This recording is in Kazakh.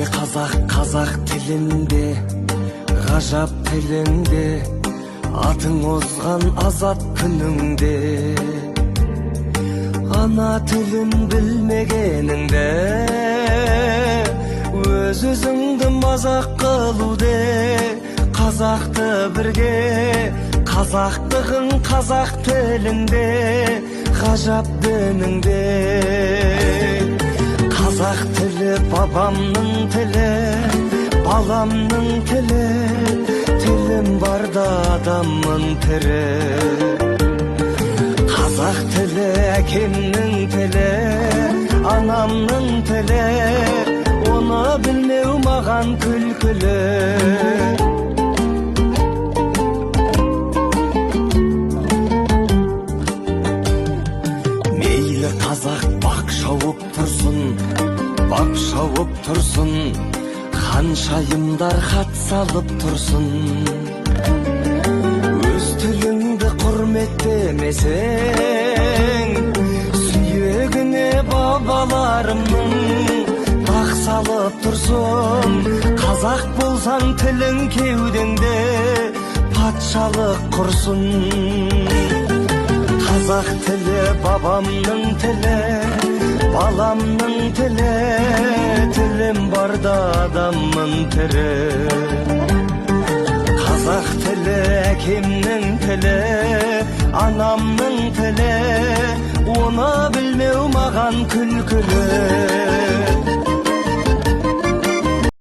Meyli қазақ тілінде, ғажап тілінде, атың озған азат күніңде. Ана тілін білмегеніңде, өз-өзіңді мазақ қылуде. Қазақты бірге, қазақтығың қазақ тілінде, ғажап дініңде. Қазақ тілі бабамның тілі, баламның тілі, тілім барда адаммын тірі. Қазақ тілі әкемнің тілі, анамның тілі, оны білмеу маған күлкілі. Мейлі қазақ бақ шауып тұрсын, ханшайымдар хат салып тұрсын. Өз тіліңді құрметтемесең, сүйегіне бабаларымның дақ салып тұрсын. Қазақ болсаң тілің кеудеңде патшалық құрсын. Қазақ тілі бабамның тілі, баламның тілі, тілім барда адаммын тірі. Қазақ тілі әкемнің тілі, анамның тілі, оны білмеу маған күлкілі.